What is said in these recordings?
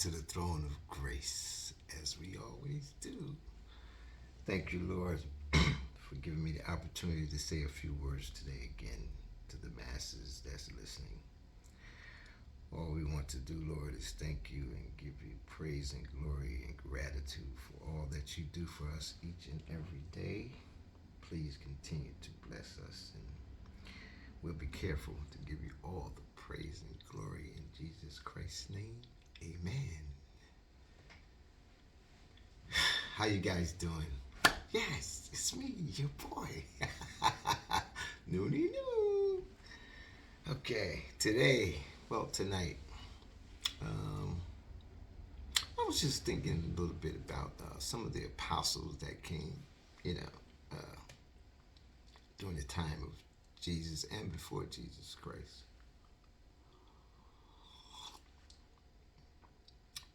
to the throne of grace, as we always do. Thank you, Lord, for giving me the opportunity to say a few words today again to the masses that's listening. All we want to do, Lord, is thank you and give you praise and glory and gratitude for all that you do for us each and every day. Please continue to bless us, and we'll be careful to give you all the praise and glory in Jesus Christ's name. Amen. How you guys doing? Yes, it's me, your boy. Noonie Noo. Okay, tonight, um, I was just thinking a little bit about some of the apostles that came, you know, uh, during the time of Jesus and before Jesus Christ.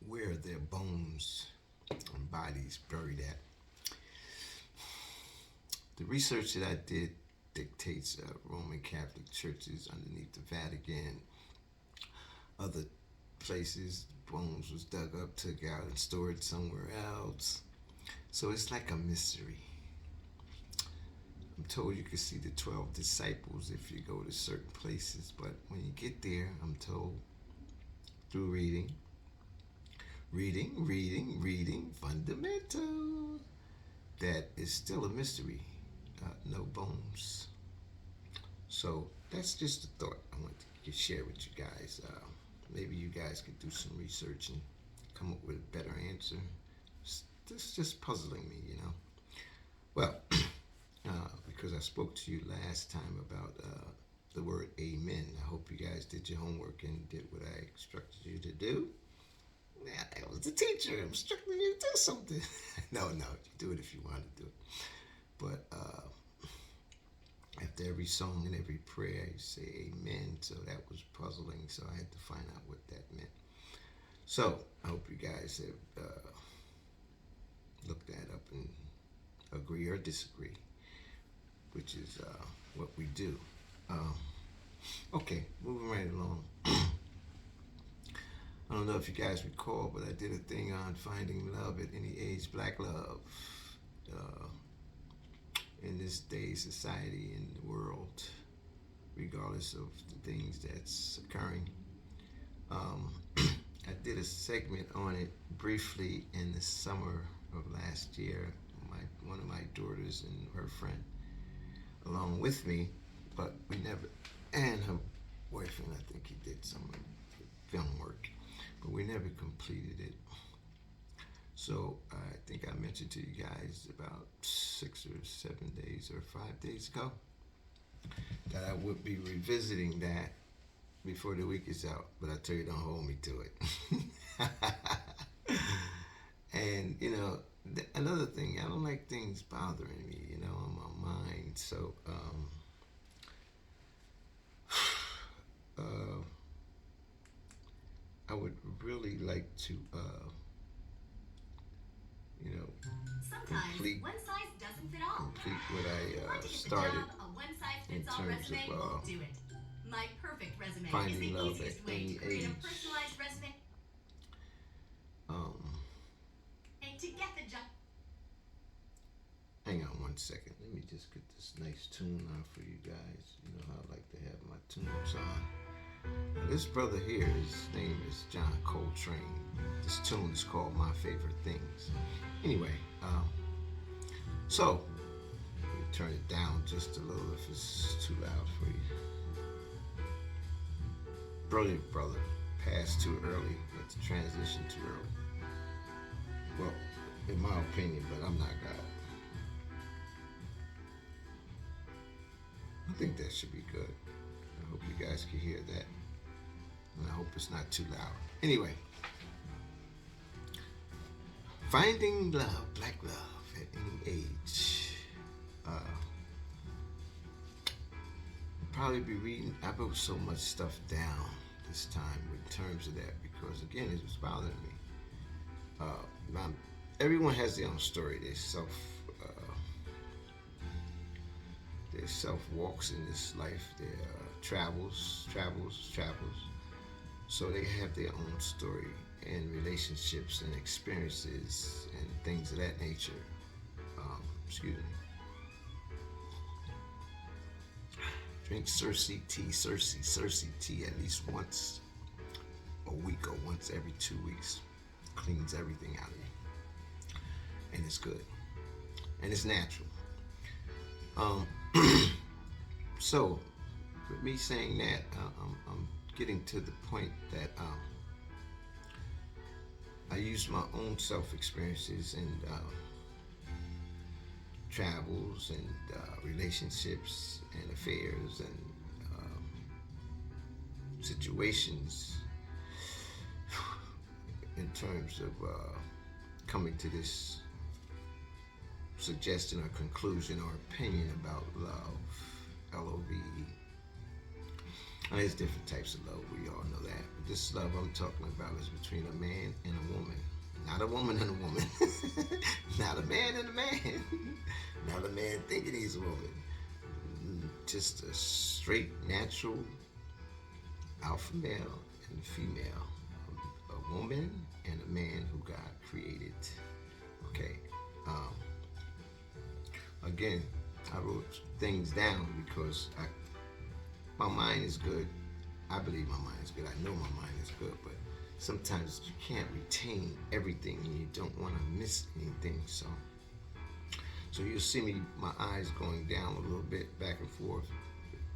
Where are their bones and bodies buried at? The research that I did dictates Roman Catholic churches underneath the Vatican, other places, bones was dug up, took out, and stored somewhere else. So it's like a mystery. I'm told you can see the 12 disciples if you go to certain places, but when you get there, I'm told through reading, fundamental, that is still a mystery. No bones. So that's just a thought I want to share with you guys. Maybe you guys could do some research and come up with a better answer. It's just puzzling me, you know. Well, because I spoke to you last time about the word amen. I hope you guys did your homework and did what I instructed you to do. Yeah, I was the teacher. I'm instructing you to do something. No, you do it if you want to do it. But after every song and every prayer, you say amen. So that was puzzling. So I had to find out what that meant. So I hope you guys have looked that up and agree or disagree, which is what we do. Okay, moving right along. I don't know if you guys recall, but I did a thing on finding love at any age, black love. In this day's society in the world, regardless of the things that's occurring. I did a segment on it briefly in the summer of last year. One of my daughters and her friend, along with me, but we never, and her boyfriend, I think he did some film work, but we never completed it. So I think I mentioned to you guys about 6 or 7 days or 5 days ago that I would be revisiting that before the week is out. But I tell you, don't hold me to it. And you know, another thing, I don't like things bothering me, you know, on my mind. So I would really like to you know, complete what I started in terms of finding love at any age. Um, Hang on one second. Let me just get this nice tune on for you guys. You know how I like to have my tunes on. Now, this brother here, his name is John Coltrane. This tune is called My Favorite Things. Anyway, so let me turn it down just a little if it's too loud for you. Brilliant brother, passed too early, but the transition too early. Well, in my opinion, but I'm not God. I think that should be good. I hope you guys can hear that. And I hope it's not too loud. Anyway, finding love, black love at any age. Probably be reading. I wrote so much stuff down this time in terms of that because again, it was bothering me. Everyone has their own story. Their self walks in this life. Their travels. So they have their own story in relationships and experiences and things of that nature. Excuse me. Drink Cersei tea at least once a week or once every 2 weeks. Cleans everything out of you. And it's good. And it's natural. Um, so, with me saying that, I'm getting to the point that I use my own self experiences and travels and relationships and affairs and situations in terms of coming to this suggestion or conclusion or opinion about love, Love. There's different types of love, we all know that. But this love I'm talking about is between a man and a woman. Not a woman and a woman. Not a man and a man. Not a man thinking he's a woman. Just a straight, natural alpha male and female. A woman and a man who God created. Okay. Again, I wrote things down because my mind is good. I believe my mind is good. I know my mind is good, but sometimes you can't retain everything and you don't want to miss anything. So you'll see me, my eyes going down a little bit, back and forth,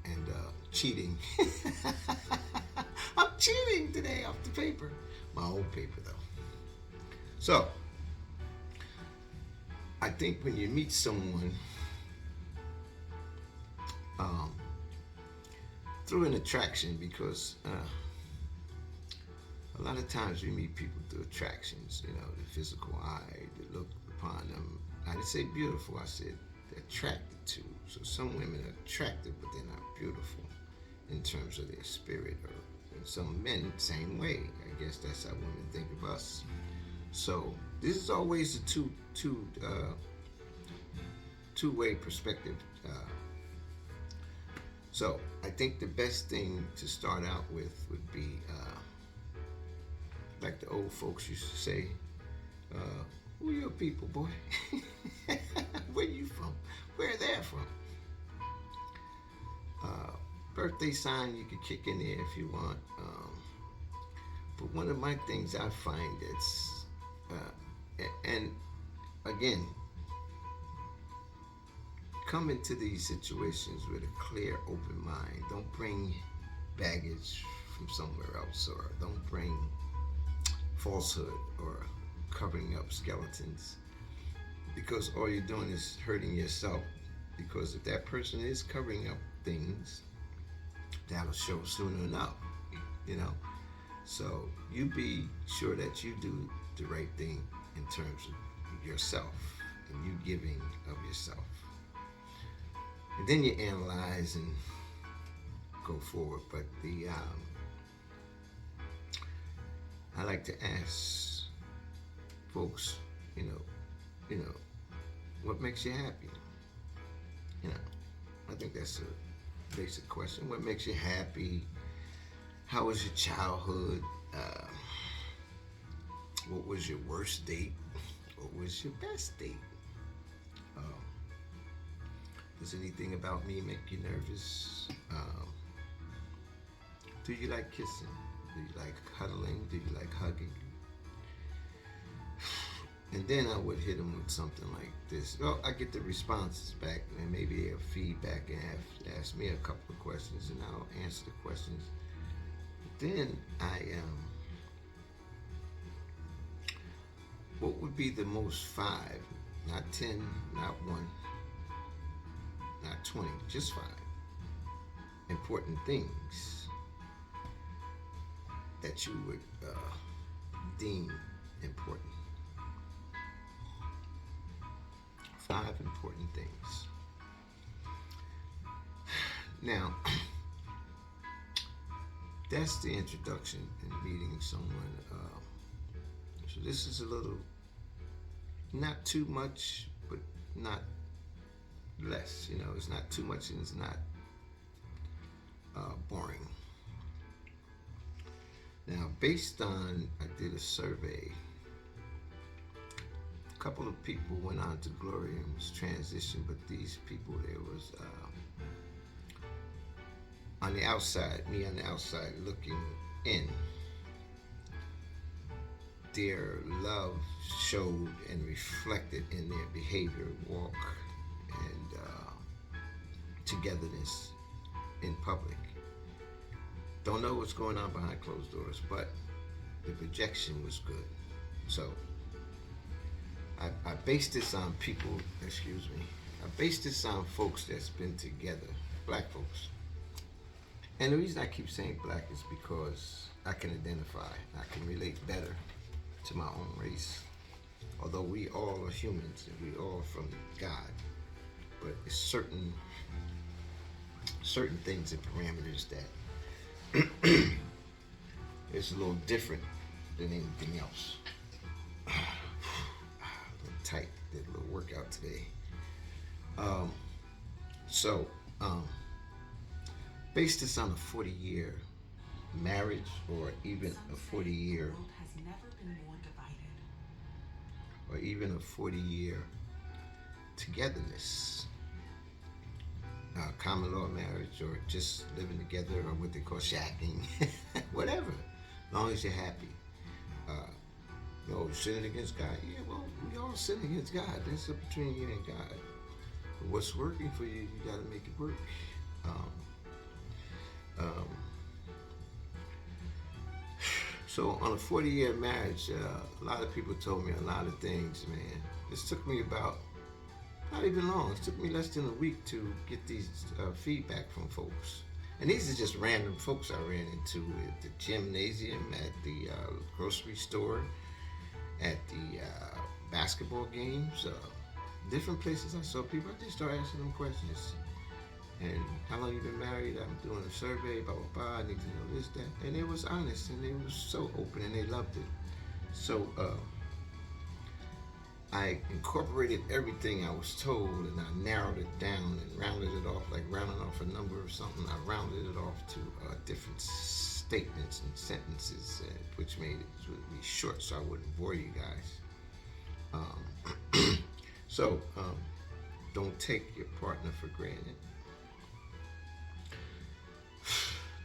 and cheating. I'm cheating today off the paper. My old paper, though. So, I think when you meet someone through an attraction, because a lot of times we meet people through attractions, the physical eye, the look upon them. I didn't say beautiful, I said attracted to. So some women are attractive, but they're not beautiful in terms of their spirit, and some men, same way. I guess that's how women think of us. So this is always a two-way perspective. So I think the best thing to start out with would be, like the old folks used to say, who are your people, boy? Where you from? Where they're from? Birthday sign you could kick in there if you want. But one of my things I find that's, and again, come into these situations with a clear, open mind. Don't bring baggage from somewhere else, or don't bring falsehood or covering up skeletons, because all you're doing is hurting yourself. Because if that person is covering up things, that'll show sooner enough, So you be sure that you do the right thing in terms of yourself and you giving of yourself. And then you analyze and go forward. But I like to ask folks, what makes you happy? I think that's a basic question. What makes you happy? How was your childhood? What was your worst date? What was your best date? Does anything about me make you nervous? Do you like kissing? Do you like cuddling? Do you like hugging? And then I would hit them with something like this. Well, I get the responses back, and maybe they'll feedback and ask me a couple of questions, and I'll answer the questions. But then what would be the most 5, not 10, not 1, not 20, just 5 important things that you would deem important? 5 important things. Now, that's the introduction in meeting someone. So this is a little, not too much, but not less. It's not too much and it's not boring. Now, based on, I did a survey. A couple of people went on to glory and was transitioned, but these people, there was on the outside, me on the outside looking in, their love showed and reflected in their behavior, walk, and togetherness in public. Don't know what's going on behind closed doors, but the projection was good. So I based this on people, excuse me, I based this on folks that's been together, black folks. And the reason I keep saying black is because I can identify, I can relate better to my own race. Although we all are humans and we all from God, but it's certain things and parameters that is a little different than anything else. A little tight, did a little workout today. So, based this on a 40-year marriage or even a 40-year or even a 40-year togetherness, common law marriage or just living together or what they call shacking, whatever, as long as you're happy. Sinning against God, yeah, well, we all sin against God. That's up between you and God. But what's working for you, you got to make it work. So on a 40-year marriage, a lot of people told me a lot of things, man. This took me about, not even long, it took me less than a week to get these feedback from folks. And these are just random folks I ran into at the gymnasium, at the grocery store, at the basketball games, different places I saw people. I just started asking them questions. And how long you been married? I'm doing a survey, blah, blah, blah. I need to know this, that. And it was honest, and they were so open, and they loved it. So I incorporated everything I was told, and I narrowed it down and rounded it off, like rounding off a number or something. I rounded it off to different statements and sentences, which made it really short so I wouldn't bore you guys. So don't take your partner for granted.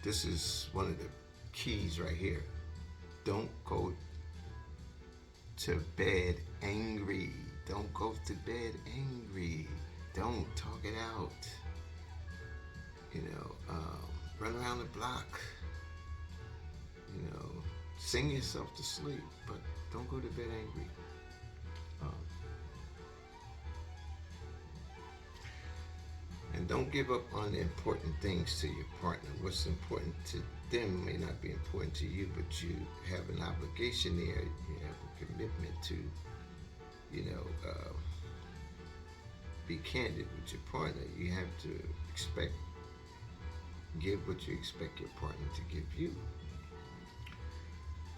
This is one of the keys right here. Don't go to bed angry. Don't go to bed angry. Don't talk it out. Run around the block. Sing yourself to sleep, but don't go to bed angry. And don't give up on the important things to your partner. What's important to them may not be important to you, but you have an obligation there. You have a commitment to, be candid with your partner. You have to give what you expect your partner to give you.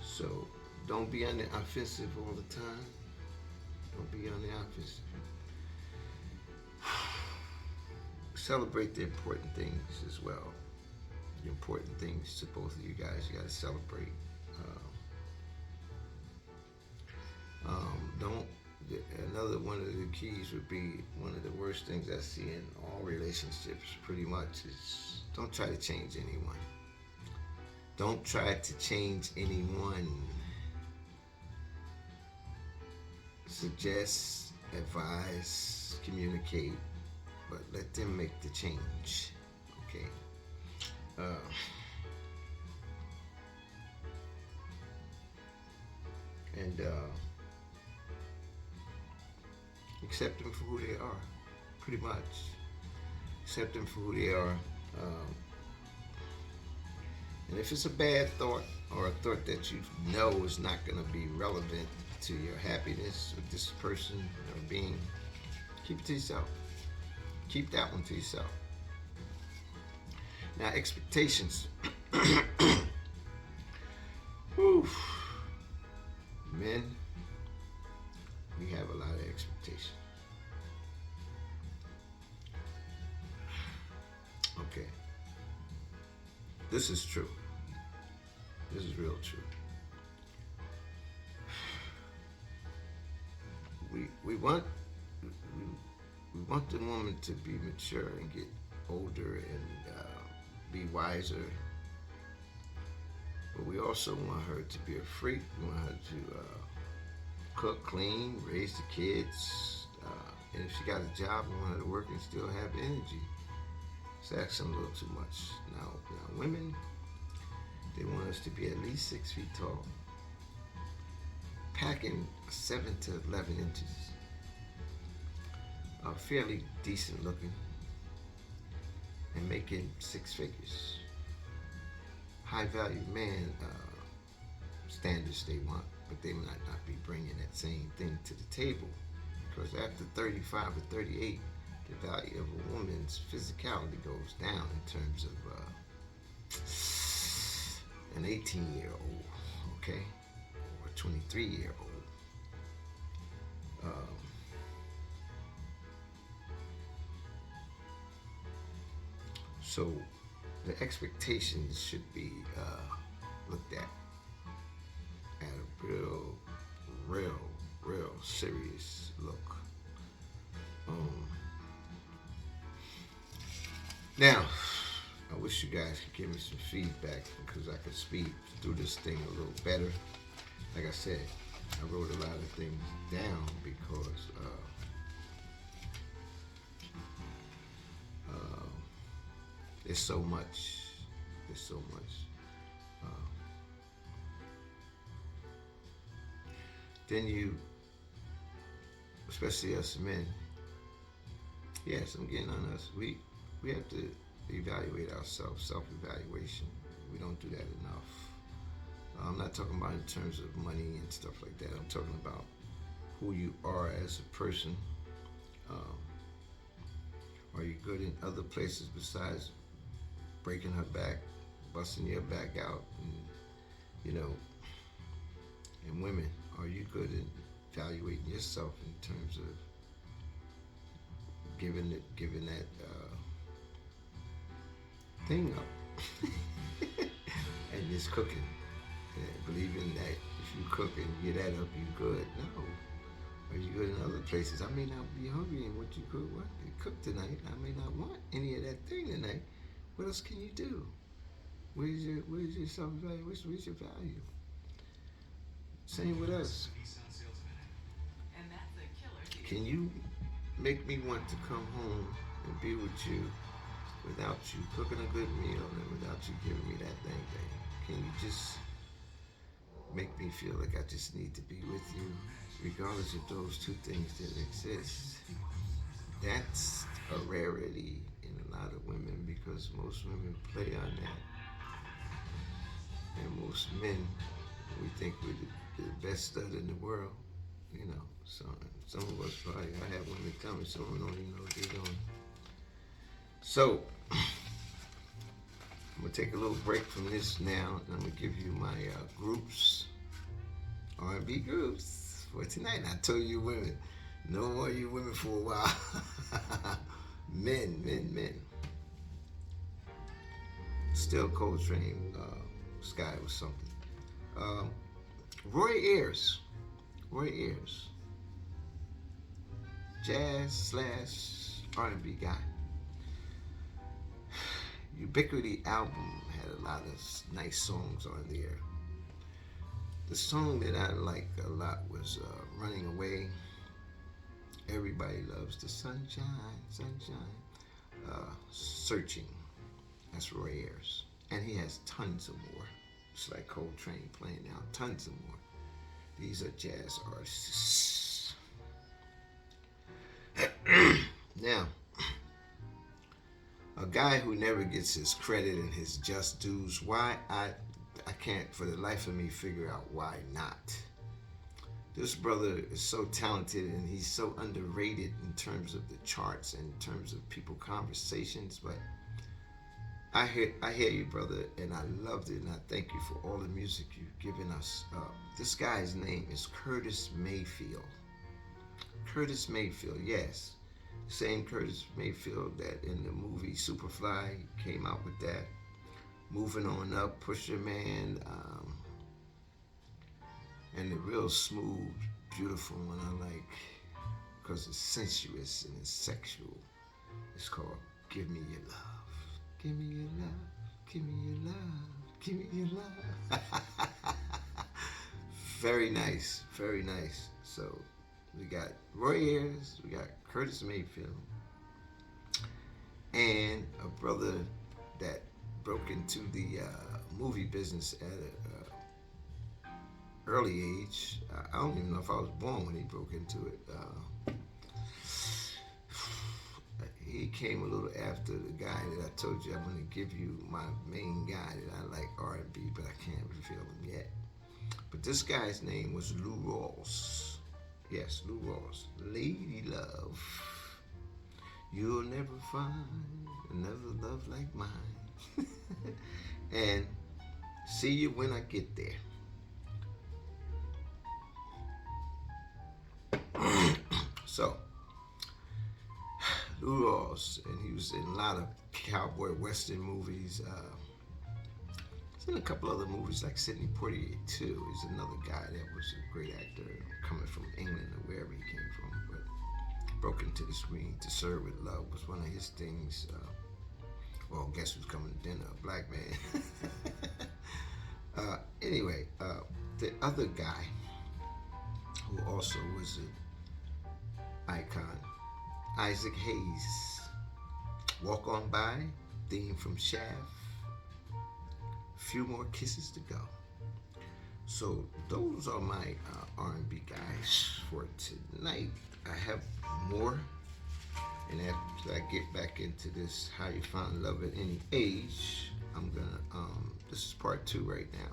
So don't be on the offensive all the time. Don't be on the offensive. Celebrate the important things as well. The important things to both of you guys, you got to celebrate. Another one of the keys would be one of the worst things I see in all relationships pretty much is don't try to change anyone. Don't try to change anyone. Suggest, advise, communicate, but let them make the change. Okay. And accept them for who they are, pretty much. Accept them for who they are. And if it's a bad thought or a thought that you know is not going to be relevant to your happiness with this person or being, keep it to yourself. Keep that one to yourself. Now, expectations. Whew. Men, we have a lot of expectations. Okay. This is true. This is real true. We want we want the woman to be mature and get older and be wiser, but we also want her to be a freak. We want her to cook, clean, raise the kids, and if she got a job, we want her to work and still have energy. It's asking a little too much. Now women, they want us to be at least 6 feet tall, packing 7 to 11 inches, fairly decent looking, and making 6 figures. High value man standards they want, but they might not be bringing that same thing to the table. Because after 35 or 38, the value of a woman's physicality goes down in terms of an 18-year-old, okay, or a 23-year-old. So the expectations should be looked at a real serious look. Now, I wish you guys could give me some feedback because I could speed through this thing a little better. Like I said, I wrote a lot of things down because there's so much. There's so much. Then you, especially us men, yes, I'm getting on us. We have to evaluate ourselves, self-evaluation. We don't do that enough. I'm not talking about in terms of money and stuff like that. I'm talking about who you are as a person. Are you good in other places besides breaking her back, busting your back out, and and women, are you good in evaluating yourself in terms of giving that thing up and just cooking, and believing that if you cook and get that up, you good? No. Are you good in other places? I may not be hungry in what you cook tonight. I may not want any of that thing tonight. What else can you do? Where's your self-evaluation? Where's your value? Same with us. Can you make me want to come home and be with you without you cooking a good meal and without you giving me that thing? Can you just make me feel like I just need to be with you, regardless of those two things that exist? That's a rarity in a lot of women because most women play on that. And most men, we think we're the best stud in the world, So some of us probably, I have women tell me, some of them don't even know what they're doing. So, I'm going to take a little break from this now, and I'm going to give you my groups, R&B groups for tonight. And I told you women, no more you women for a while. Men. Still Coltrane, Sky was something. Roy Ayers, jazz / R&B guy. Ubiquity album had a lot of nice songs on there. The song that I liked a lot was Running Away. Everybody Loves the Sunshine. Searching. That's Roy Ayers. And he has tons of more. It's like Coltrane playing now. Tons of more. These are jazz artists. Now, a guy who never gets his credit and his just dues. Why? I can't for the life of me figure out why not. This brother is so talented and he's so underrated in terms of the charts and in terms of people conversations, but I hear you, brother, and I loved it, and I thank you for all the music you've given us. This guy's name is Curtis Mayfield. Curtis Mayfield, yes. Same Curtis Mayfield that in the movie Superfly came out with that. Moving On Up, Pusher Man, and the real smooth, beautiful one I like because it's sensuous and it's sexual. It's called Give Me Your Love. Give me your love. Give me your love. Give me your love. Very nice. Very nice. So we got Roy Ayers, we got Curtis Mayfield, and a brother that broke into the movie business at an early age. I don't even know if I was born when he broke into it. He came a little after the guy that I told you I'm going to give you my main guy that I like R&B, but I can't reveal him yet. But this guy's name was Lou Rawls. Yes, Lou Rawls. Lady Love. You'll never find another love like mine. And see you when I get there. So, Lou Rawls, and he was in a lot of cowboy western movies. He's in a couple other movies like Sidney Poitier too. He's another guy that was a great actor coming from England or wherever he came from. But broke into the screen. To Serve with Love was one of his things. Well, guess who's coming to dinner? A black man. Anyway, the other guy who also was an icon, Isaac Hayes. Walk On By, theme from Shaft. Few More Kisses to Go. So those are my R&B guys for tonight. I have more, and after I get back into this How You Find Love at Any Age, I'm gonna this is part 2 right now.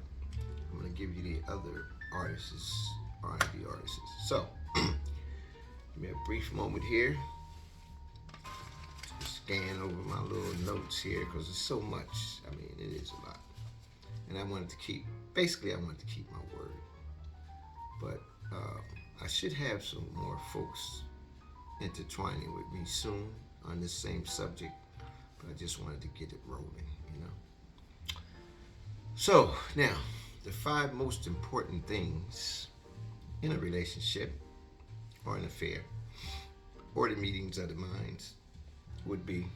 I'm gonna give you the other artists, R&B artists. So give me a brief moment here. Scan over my little notes here because it's so much. I mean, it is a lot. And I wanted to keep my word. But I should have some more folks intertwining with me soon on this same subject. But I just wanted to get it rolling, you know. So now, the 5 most important things in a relationship or an affair or the meetings of the minds would be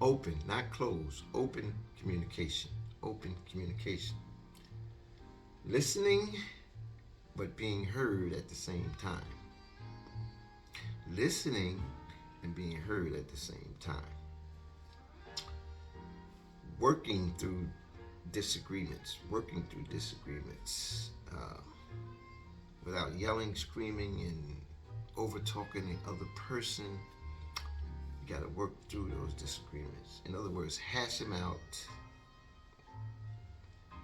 open, not closed, open communication. Open communication. Listening, but being heard at the same time. Listening and being heard at the same time. Working through disagreements. Without yelling, screaming, and over-talking the other person. You got to work through those disagreements. In other words, hash them out.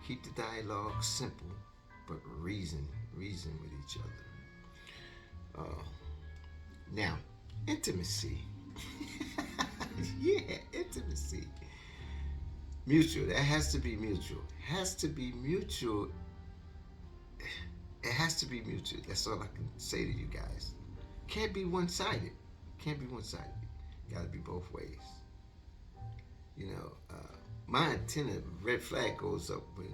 Keep the dialogue simple, but reason with each other. Now, intimacy. Yeah, intimacy. Mutual. That has to be mutual. Has to be mutual. It has to be mutual. That's all I can say to you guys. Can't be one-sided. Got to be both ways. You know, my antenna, red flag goes up when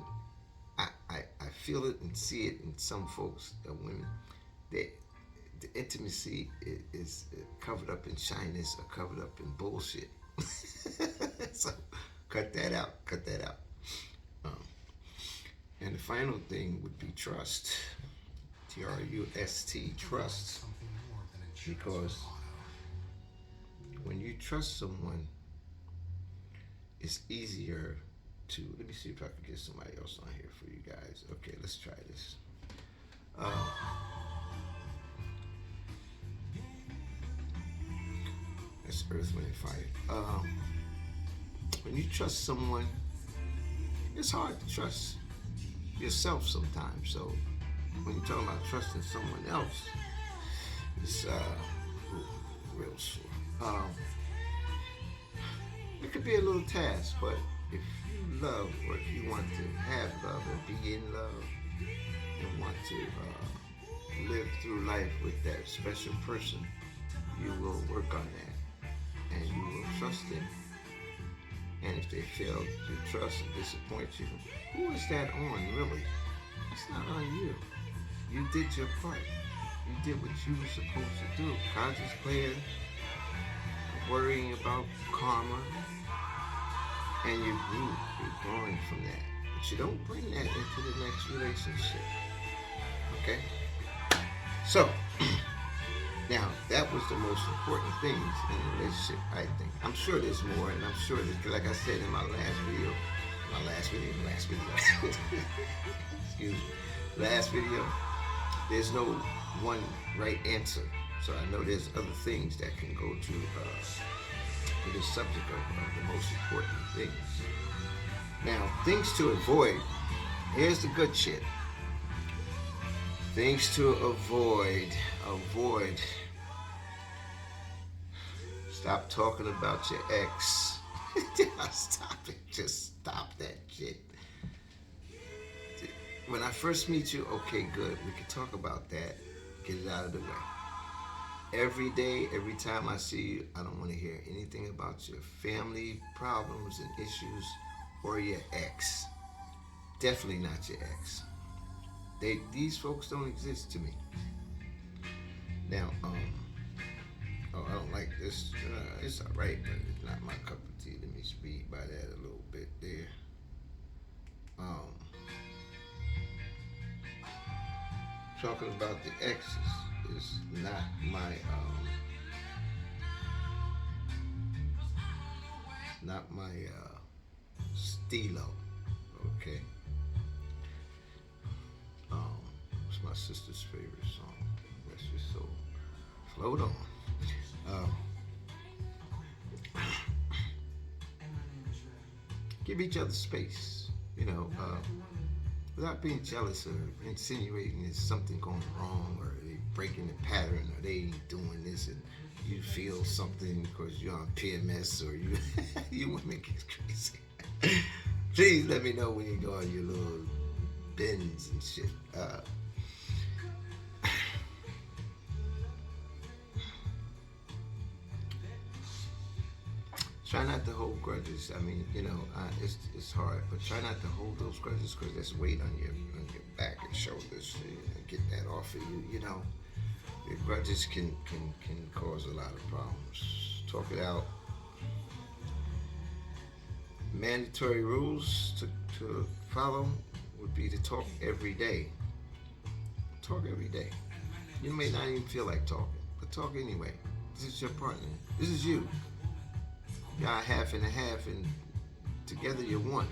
I feel it and see it in some folks, women. The intimacy is covered up in shyness or covered up in bullshit. So cut that out. And the final thing would be trust. Trust. Trust. Because when you trust someone, it's easier to, let me see if I can get somebody else on here for you guys. Okay, let's try this. That's Earth, Wind, and Fire. When you trust someone, it's hard to trust yourself sometimes. So when you're talking about trusting someone else, it's real sore. It could be a little task, but if you love or if you want to have love and be in love and want to live through life with that special person, you will work on that and you will trust them And if they fail to trust and disappoint you, who is that on, really? It's not on you. You did your part. You did what you were supposed to do. Contemplating, worrying about karma, and you grew. You're growing from that. But you don't bring that into the next relationship. Okay? So, now, that was the most important things in a relationship, I think. I'm sure there's more, and I'm sure that, like I said in my last video, excuse me, last video, there's no one right answer. So I know there's other things that can go to this subject of the most important things. Now, things to avoid. Here's the good shit. Things to avoid. Stop talking about your ex. Stop it. Just stop that shit. When I first meet you, okay, good. We can talk about that. Get it out of the way. Every day, every time I see you, I don't want to hear anything about your family problems and issues or your ex. Definitely not your ex. These folks don't exist to me. Now, I don't like this. It's all right, but it's not my cup of tea. Let me speed by that a little bit there. Talking about the exes is not my stilo. Okay. It's my sister's favorite song. Rest your soul. Float on. Give each other space, without being jealous or insinuating there's something going wrong or they breaking the pattern or they ain't doing this and you feel something because you're on PMS or you women get crazy. Please let me know when you go on your little bends and shit. Try not to hold grudges. I mean, it's hard, but try not to hold those grudges because there's weight on your back and shoulders. Get that off of you. Your grudges can cause a lot of problems. Talk it out. Mandatory rules to follow would be to talk every day. Talk every day. You may not even feel like talking, but talk anyway. This is your partner. This is you. Y'all half and a half, and together you're one.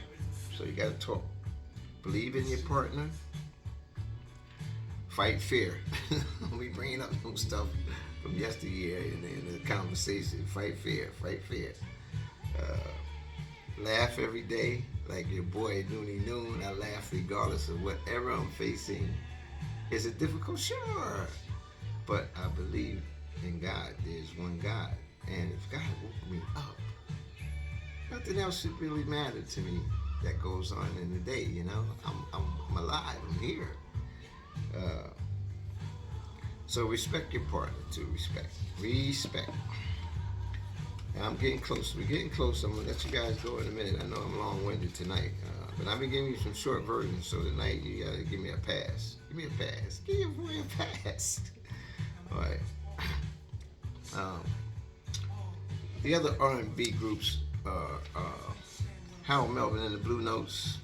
So you gotta talk. Believe in your partner. Fight fear. We bringing up some stuff from yesteryear in the conversation. Fight fear. Laugh every day, like your boy Noonie Noon. I laugh regardless of whatever I'm facing. Is it difficult? Sure. But I believe in God. There's one God. And if God woke me up, nothing else should really matter to me that goes on in the day, I'm alive, I'm here. So respect your partner too, respect. And I'm getting close, we're getting close. I'm gonna let you guys go in a minute. I know I'm long-winded tonight, but I've been giving you some short versions, so tonight you gotta give me a pass. Give your boy a pass. All right. The other R&B groups, Harold Melvin and the Blue Notes,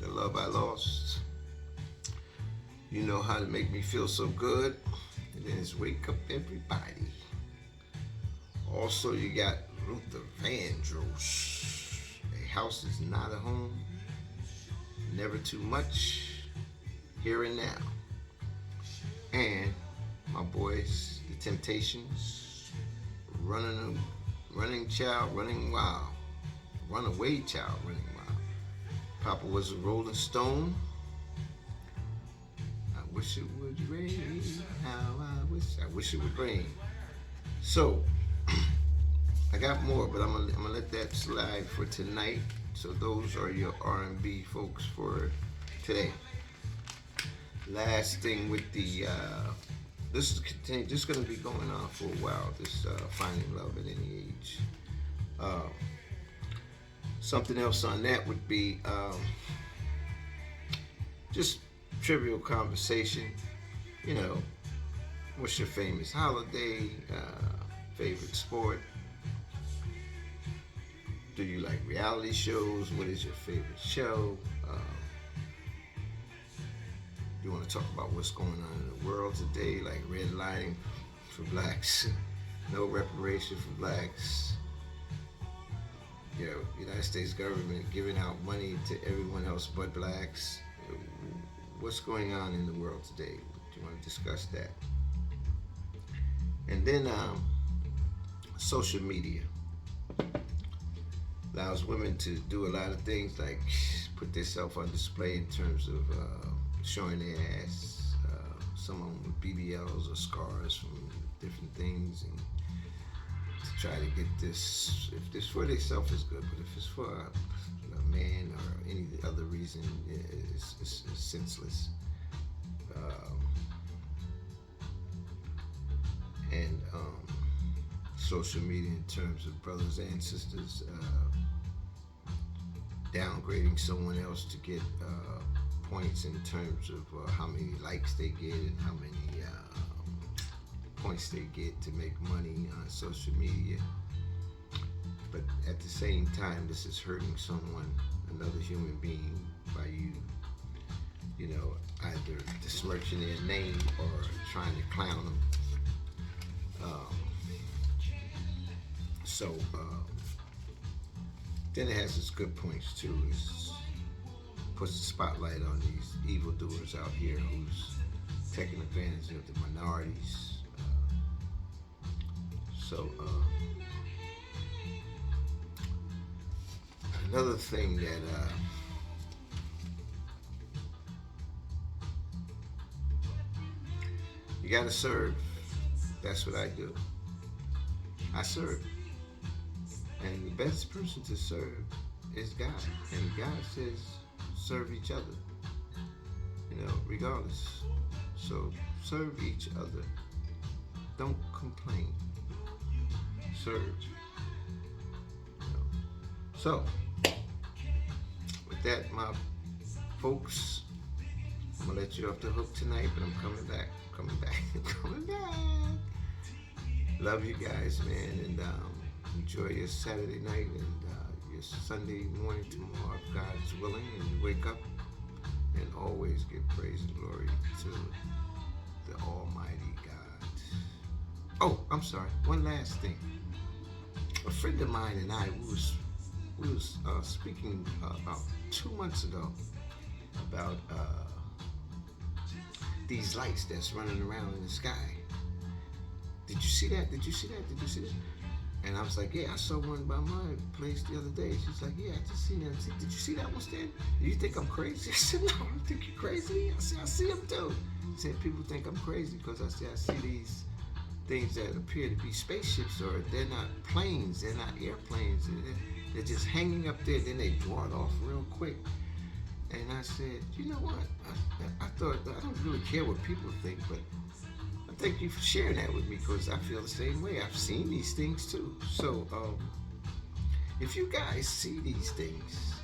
The Love I Lost, You Know How to Make Me Feel So Good, and then it's Wake Up Everybody. Also, you got Luther Vandross, A House Is Not a Home, Never Too Much, Here and Now. And my boys, The Temptations, Running Child, Running Wild. Runaway Child, Running Wild. Papa Was a Rolling Stone. I wish it would rain. How I wish it would rain. So, I got more, but I'm gonna let that slide for tonight. So those are your R&B folks for today. Last thing with the this is going to be going on for a while. This finding love at any age. Something else on that would be just trivial conversation. You know, what's your famous holiday? Favorite sport? Do you like reality shows? What is your favorite show? You want to talk about what's going on in the world today, like redlining for blacks, no reparation for blacks. You know, United States government giving out money to everyone else but blacks. What's going on in the world today? Do you want to discuss that? And then social media allows women to do a lot of things, like put themselves on display in terms of showing their ass, some of them with BBLs or scars from different things, and to try to get this. If this for themselves is good, but if it's for a man or any other reason, it's senseless. And social media in terms of brothers and sisters downgrading someone else to get points in terms of how many likes they get and how many points they get to make money on social media. But at the same time, this is hurting someone, another human being, by you know, either besmirching their name or trying to clown them. Then it has its good points too. It puts the spotlight on these evildoers out here who's taking advantage of the minorities. Another thing that you gotta serve. That's what I do. I serve. And the best person to serve is God. And God says, serve each other. You know, regardless. So serve each other. Don't complain. Serve. You know. So, with that, my folks, I'm gonna let you off the hook tonight, but I'm coming back. Coming back. Love you guys, man, and enjoy your Saturday night and your Sunday morning tomorrow, if God's willing, and you wake up, and always give praise and glory to the Almighty God. Oh, I'm sorry. One last thing. A friend of mine and I, we was speaking about 2 months ago about these lights that's running around in the sky. Did you see that? Did you see that? And I was like, yeah, I saw one by my place the other day. She's like, yeah, I just seen that. I said, did you see that one, Stan? Do you think I'm crazy? I said, no, I don't think you're crazy. I said, I see them too. I said, people think I'm crazy because I see these things that appear to be spaceships, or they're not planes, they're not airplanes. They're just hanging up there, then they draw it off real quick. And I said, you know what? I thought, I don't really care what people think, but I thank you for sharing that with me, because I feel the same way. I've seen these things too. So, if you guys see these things,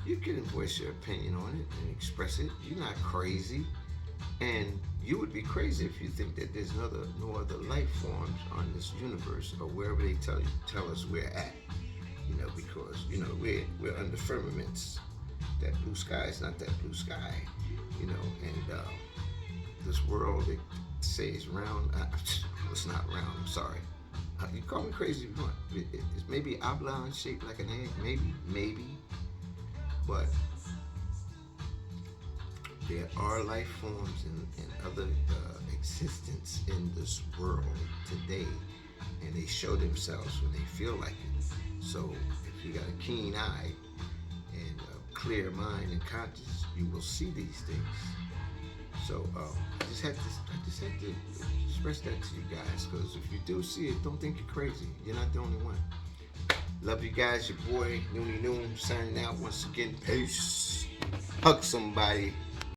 you can voice your opinion on it and express it. You're not crazy. And you would be crazy if you think that there's no other life forms on this universe, or wherever they tell us we're at. You know, because, you know, we're under firmaments. That blue sky is not that blue sky, you know, and this world, they say it's round. It's not round, I'm sorry. You call me crazy if you want. It's maybe oblong, shaped like an egg, maybe, but there are life forms and other existence in this world today, and they show themselves when they feel like it. So if you got a keen eye and a clear mind and conscience, you will see these things. So I just had to express that to you guys, because if you do see it, don't think you're crazy. You're not the only one. Love you guys. Your boy Noonie Noon signing out once again. Peace. Hug somebody.